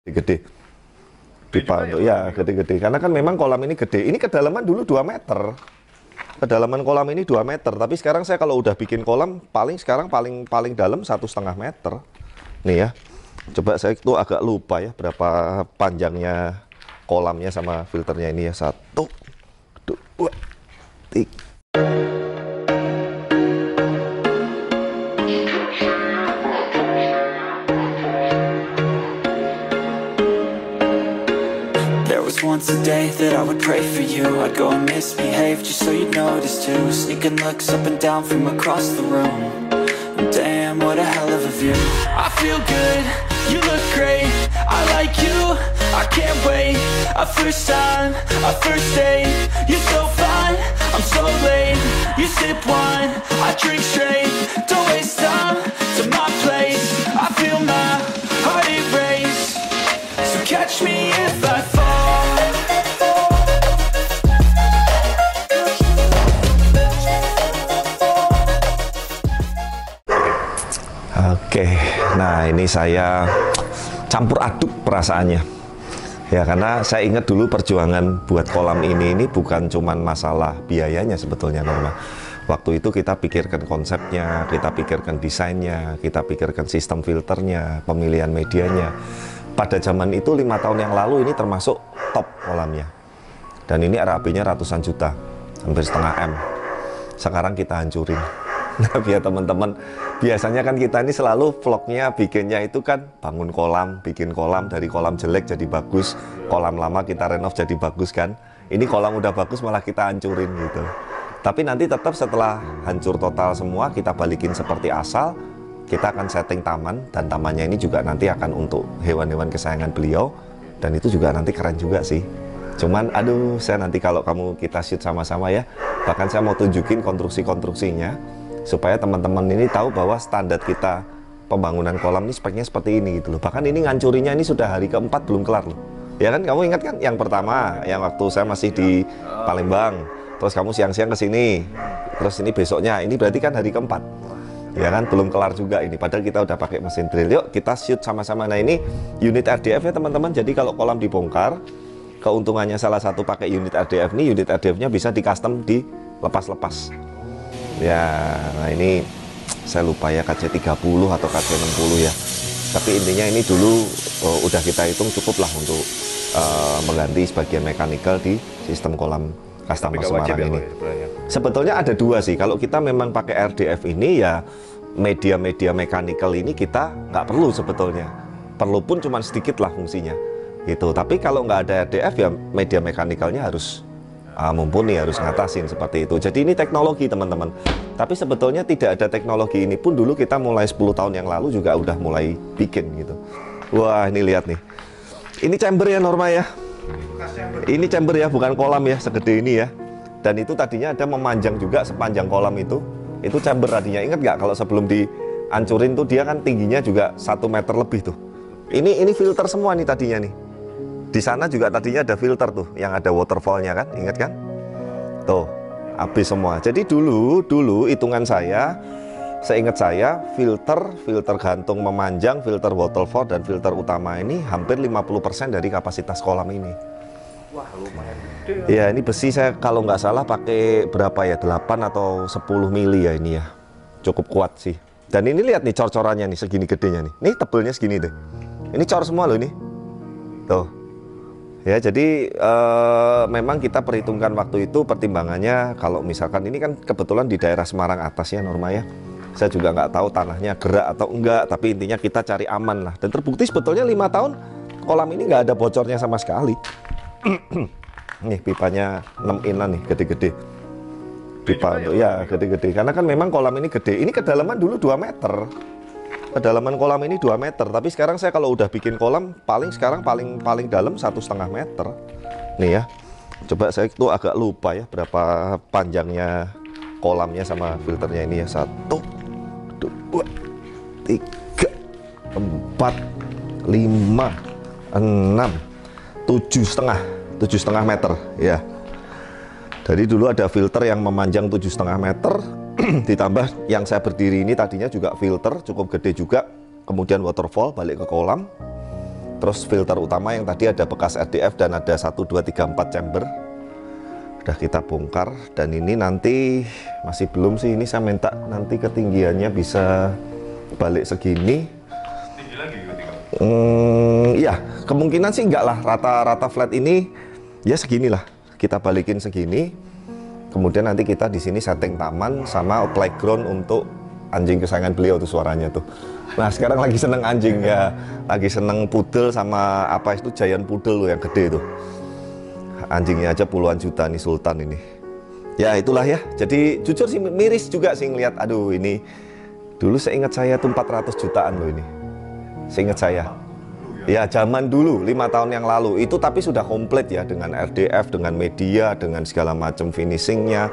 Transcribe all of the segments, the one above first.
Gede pipa untuk ya gede-gede karena kan memang kolam ini gede. Ini kedalaman dulu 2 meter. Kedalaman kolam ini 2 meter, tapi sekarang saya kalau udah bikin kolam sekarang paling dalam 1,5 meter. Nih ya. Coba saya itu agak lupa ya berapa panjangnya kolamnya sama filternya ini ya. 1 2 3. Once a day that I would pray for you. I'd go and misbehave just so you'd notice too. Sneaking looks up and down from across the room. Damn, what a hell of a view. I feel good, you look great. I like you, I can't wait. A first time, a first date. You're so fine, I'm so late. You sip wine, I drink straight. Don't waste time to my place. I feel my heart erase. So catch me if I fall. Oke, nah ini saya campur aduk perasaannya ya, karena saya ingat dulu perjuangan buat kolam ini bukan cuman masalah biayanya sebetulnya Norma. Waktu itu kita pikirkan konsepnya, kita pikirkan desainnya, kita pikirkan sistem filternya, pemilihan medianya. Pada zaman itu 5 tahun yang lalu ini termasuk top kolamnya, dan ini RAB-nya ratusan juta, hampir setengah M. Sekarang kita hancurin. Nah biar teman-teman, biasanya kan kita ini selalu vlognya bikinnya itu kan bangun kolam, bikin kolam, dari kolam jelek jadi bagus, kolam lama kita renov jadi bagus kan. Ini kolam udah bagus malah kita hancurin gitu. Tapi nanti tetap setelah hancur total semua kita balikin seperti asal. Kita akan setting taman, dan tamannya ini juga nanti akan untuk hewan-hewan kesayangan beliau, dan itu juga nanti keren juga sih. Cuman aduh, saya nanti kalau kita shoot sama-sama ya, bahkan saya mau tunjukin konstruksi-konstruksinya supaya teman-teman ini tahu bahwa standar kita pembangunan kolam ini speknya seperti ini gitu loh. Bahkan ini ngancurinya ini sudah hari keempat belum kelar loh. Ya kan, kamu ingat kan yang pertama, yang waktu saya masih di Palembang, terus kamu siang-siang ke sini, terus ini besoknya, ini berarti kan hari keempat. Ya kan, belum kelar juga ini, padahal kita udah pakai mesin drill. Yuk kita shoot sama-sama. Nah ini unit RDF ya teman-teman. Jadi kalau kolam dibongkar, keuntungannya salah satu pakai unit RDF nih, unit RDF-nya bisa di custom, di lepas-lepas. Ya, nah ini saya lupa ya KC30 atau KC60 ya. Tapi intinya ini dulu udah kita hitung cukup lah untuk mengganti sebagian mechanical di sistem kolam customer Semarang ini. Sebetulnya ada dua sih. Kalau kita memang pakai RDF ini ya media-media mechanical ini kita nggak perlu sebetulnya. Perlu pun cuma sedikit lah fungsinya gitu. Tapi kalau nggak ada RDF ya media mechanicalnya harus mumpuni, harus ngatasin seperti itu. Jadi ini teknologi teman-teman. Tapi sebetulnya tidak ada teknologi ini pun dulu kita mulai 10 tahun yang lalu juga udah mulai bikin gitu. Wah ini lihat nih. Ini chamber ya Norma ya. Ini chamber ya, bukan kolam ya, segede ini ya. Dan itu tadinya ada memanjang juga sepanjang kolam itu. Itu chamber tadinya. Ingat nggak kalau sebelum dihancurin tuh dia kan tingginya juga 1 meter lebih tuh. Ini filter semua nih tadinya nih. Di sana juga tadinya ada filter tuh, yang ada waterfallnya kan, ingat kan? Tuh, habis semua. Jadi dulu hitungan saya, seingat saya, filter gantung memanjang, filter waterfall dan filter utama ini hampir 50% dari kapasitas kolam ini. Wah, lumayan gede. Ya, ini besi saya kalau nggak salah pakai berapa ya, 8 atau 10 mili ya ini ya. Cukup kuat sih. Dan ini lihat nih cor-corannya nih, segini gedenya nih. Nih tebelnya segini deh. Ini cor semua loh ini. Tuh. Ya, jadi memang kita perhitungkan waktu itu pertimbangannya kalau misalkan ini kan kebetulan di daerah Semarang atas ya Norma ya. Saya juga nggak tahu tanahnya gerak atau enggak, tapi intinya kita cari aman lah. Dan terbukti sebetulnya 5 tahun kolam ini nggak ada bocornya sama sekali. Nih pipanya 6 inan nih, gede-gede. Pipa untuk ya gede-gede. Karena kan memang kolam ini gede. Ini kedalaman dulu 2 meter. Kedalaman kolam ini 2 meter, tapi sekarang saya kalau udah bikin kolam sekarang paling dalam 1,5 meter. Nih ya. Coba saya itu agak lupa ya berapa panjangnya kolamnya sama filternya ini ya. 1 2 3 4 5 6 7,5 meter ya. Jadi dulu ada filter yang memanjang 7,5 meter. Ditambah yang saya berdiri ini tadinya juga filter cukup gede juga, kemudian waterfall balik ke kolam, Terus filter utama yang tadi ada bekas RDF dan ada 1, 2, 3, 4 chamber udah kita bongkar. Dan ini nanti masih belum sih, ini saya minta nanti ketinggiannya bisa balik segini. Tinggi lagi ketika. Ya kemungkinan sih enggak lah, rata-rata flat ini ya segini lah, kita balikin segini. Kemudian nanti kita di sini setting taman sama playground untuk anjing kesayangan beliau tuh, suaranya tuh. Nah sekarang lagi seneng anjing ya, lagi seneng pudel sama apa itu, giant pudel loh yang gede tuh. Anjingnya aja puluhan juta nih, Sultan ini. Ya itulah ya, jadi jujur sih miris juga sih ngeliat, aduh ini dulu seingat saya tuh 400 jutaan loh ini, seingat saya. Ya zaman dulu 5 tahun yang lalu itu, tapi sudah komplit ya dengan RDF, dengan media, dengan segala macam finishingnya,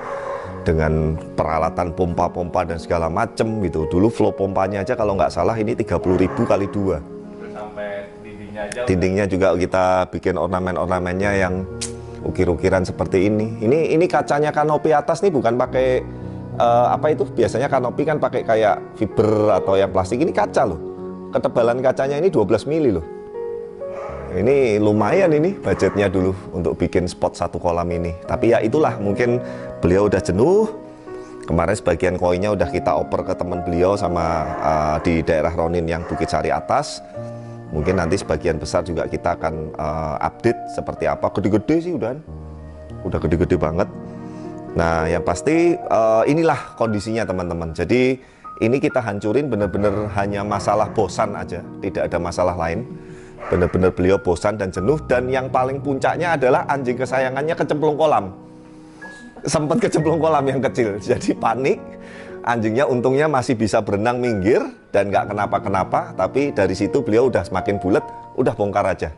dengan peralatan pompa-pompa dan segala macam gitu. Dulu flow pompanya aja kalau nggak salah ini 30.000 kali 2. Sampai dindingnya aja. Dindingnya juga kita bikin ornamen-ornamennya yang ukir-ukiran seperti ini. Ini kacanya kanopi atas nih bukan pakai apa itu, biasanya kanopi kan pakai kayak fiber atau yang plastik, ini kaca loh. Ketebalan kacanya ini 12 mili loh. Ini lumayan ini budgetnya dulu untuk bikin spot 1 kolam ini. Tapi ya itulah, mungkin beliau udah jenuh. Kemarin sebagian koinnya udah kita oper ke teman beliau sama di daerah Ronin yang Bukit Sari atas. Mungkin nanti sebagian besar juga kita akan update seperti apa. Gede-gede sih udah gede-gede banget. Nah yang pasti inilah kondisinya teman-teman. Jadi ini kita hancurin bener-bener hanya masalah bosan aja, tidak ada masalah lain. Bener-bener beliau bosan dan jenuh, dan yang paling puncaknya adalah anjing kesayangannya kecemplung kolam. Sempat kecemplung kolam yang kecil, jadi panik. Anjingnya untungnya masih bisa berenang minggir dan nggak kenapa-kenapa, tapi dari situ beliau udah semakin bulat, udah bongkar aja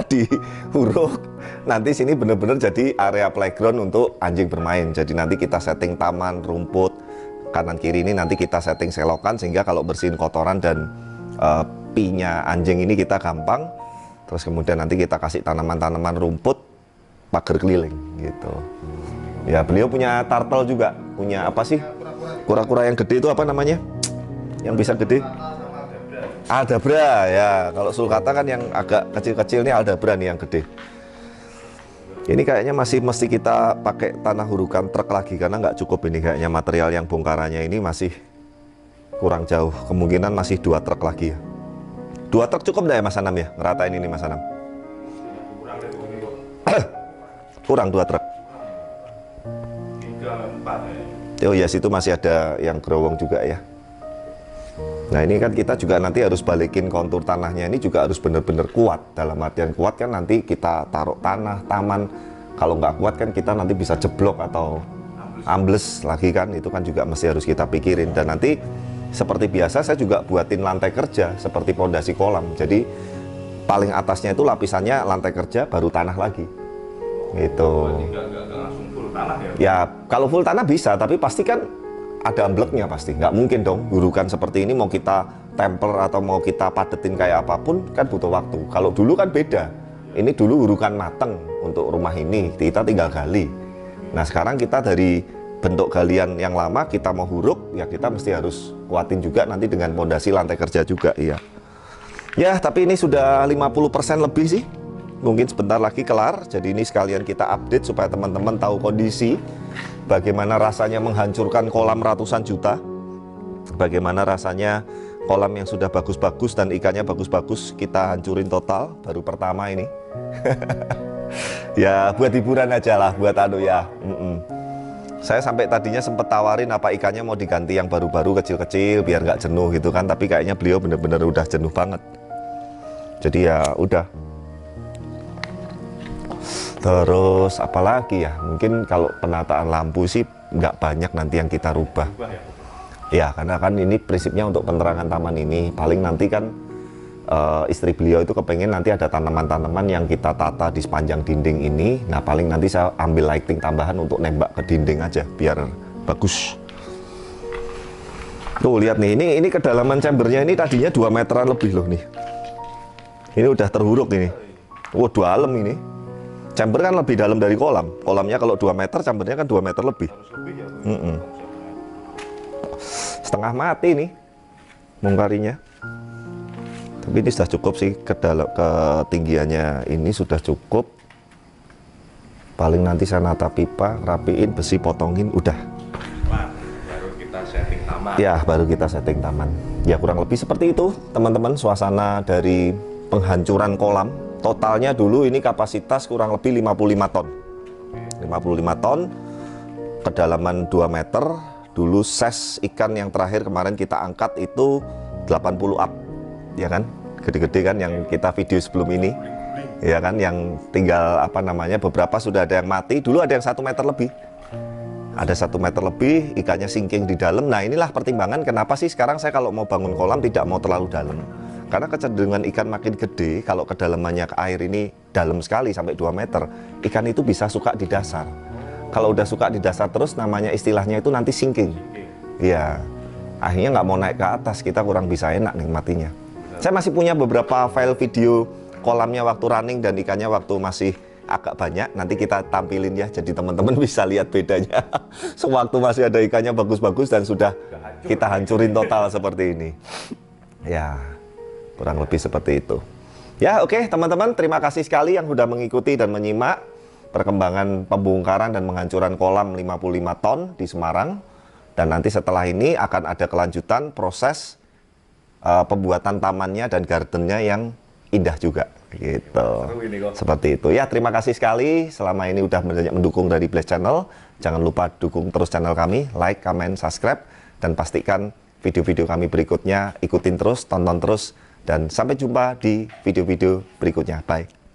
di huruf. Nanti sini bener-bener jadi area playground untuk anjing bermain. Jadi nanti kita setting taman, rumput, kanan kiri ini nanti kita setting selokan, sehingga kalau bersihin kotoran dan pinya anjing ini kita gampang. Terus kemudian nanti kita kasih tanaman-tanaman rumput, pagar keliling gitu. Ya beliau punya turtle juga, punya apa sih, kura-kura yang gede itu apa namanya, yang bisa gede? Aldabra ya. Kalau sulcata kan yang agak kecil-kecil, nih Aldabra nih yang gede. Ini kayaknya masih mesti kita pakai tanah hurukan truk lagi, karena nggak cukup ini kayaknya, material yang bongkarannya ini masih kurang jauh. Kemungkinan masih 2 truk lagi ya. 2 truk cukup nggak ya Mas Anam ya, ngeratain ini Mas Anam? Kurang 2 truk. 3, 4 ya. Oh ya, situ masih ada yang gerowong juga ya. Nah ini kan kita juga nanti harus balikin kontur tanahnya, ini juga harus benar-benar kuat. Dalam artian kuat kan nanti kita taruh tanah, taman. Kalau nggak kuat kan kita nanti bisa jeblok atau ambles lagi kan, itu kan juga mesti harus kita pikirin. Dan nanti seperti biasa saya juga buatin lantai kerja seperti pondasi kolam. Jadi paling atasnya itu lapisannya lantai kerja, baru tanah lagi. Gitu. Nggak langsung full tanah ya? Ya kalau full tanah bisa, tapi pasti kan ada ambleknya pasti. Nggak mungkin dong hurukan seperti ini mau kita tempel atau mau kita padetin kayak apapun kan butuh waktu. Kalau dulu kan beda. Ini dulu hurukan mateng untuk rumah ini, kita tinggal gali. Nah sekarang kita dari bentuk galian yang lama kita mau huruk, ya kita mesti harus kuatin juga nanti dengan pondasi lantai kerja juga. Iya. Ya tapi ini sudah 50% lebih sih. Mungkin sebentar lagi kelar. Jadi ini sekalian kita update supaya teman-teman tahu kondisi, bagaimana rasanya menghancurkan kolam ratusan juta, bagaimana rasanya kolam yang sudah bagus-bagus dan ikannya bagus-bagus kita hancurin total baru pertama ini. Ya buat hiburan aja lah, buat anu ya. Saya sampai tadinya sempat tawarin apa ikannya mau diganti yang baru-baru kecil-kecil biar nggak jenuh gitu kan, tapi kayaknya beliau bener-bener udah jenuh banget. Jadi ya udah. Terus apalagi ya, mungkin kalau penataan lampu sih nggak banyak nanti yang kita rubah. Ya karena kan ini prinsipnya untuk penerangan taman ini, paling nanti kan istri beliau itu kepengen nanti ada tanaman-tanaman yang kita tata di sepanjang dinding ini. Nah paling nanti saya ambil lighting tambahan untuk nembak ke dinding aja biar bagus. Tuh lihat nih, ini kedalaman chambernya ini tadinya 2 meteran lebih loh nih. Ini udah terhuruk ini. Oh dalam ini. Chamber kan lebih dalam dari kolam. Kolamnya kalau 2 meter, chambernya kan 2 meter lebih. Setengah mati nih bongkarinya. Tapi ini sudah cukup sih, ketinggiannya ini sudah cukup. Paling nanti saya nata pipa, rapiin, besi potongin, udah. Wah, baru kita setting taman. Ya, baru kita setting taman. Ya kurang lebih seperti itu teman-teman suasana dari penghancuran kolam. Totalnya dulu ini kapasitas kurang lebih 55 ton. 55 ton, kedalaman 2 meter. Dulu size ikan yang terakhir kemarin kita angkat itu 80 up. Ya kan? Gede-gede kan yang kita video sebelum ini. Ya kan, yang tinggal apa namanya, beberapa sudah ada yang mati. Dulu ada yang 1 meter lebih. Ada 1 meter lebih, ikannya sinking di dalam. Nah inilah pertimbangan kenapa sih sekarang saya kalau mau bangun kolam tidak mau terlalu dalam. Karena kecenderungan ikan makin gede, kalau kedalamannya ke air ini dalam sekali sampai 2 meter, ikan itu bisa suka di dasar. Kalau udah suka di dasar terus, namanya istilahnya itu nanti sinking. Iya, akhirnya nggak mau naik ke atas, kita kurang bisa enak nikmatinya. Saya masih punya beberapa file video kolamnya waktu running dan ikannya waktu masih agak banyak. Nanti kita tampilin ya, jadi teman-teman bisa lihat bedanya. Sewaktu masih ada ikannya bagus-bagus dan sudah kita hancurin total seperti ini. Ya, kurang lebih seperti itu. Ya oke teman-teman, terima kasih sekali yang sudah mengikuti dan menyimak perkembangan pembongkaran dan penghancuran kolam 55 ton di Semarang. Dan nanti setelah ini akan ada kelanjutan proses pembuatan tamannya dan gardennya yang indah juga gitu. Seperti itu ya, terima kasih sekali selama ini udah banyak mendukung dari Blaze Channel. Jangan lupa dukung terus channel kami, like, comment, subscribe, dan pastikan video-video kami berikutnya ikutin terus, tonton terus, dan sampai jumpa di video-video berikutnya. Bye.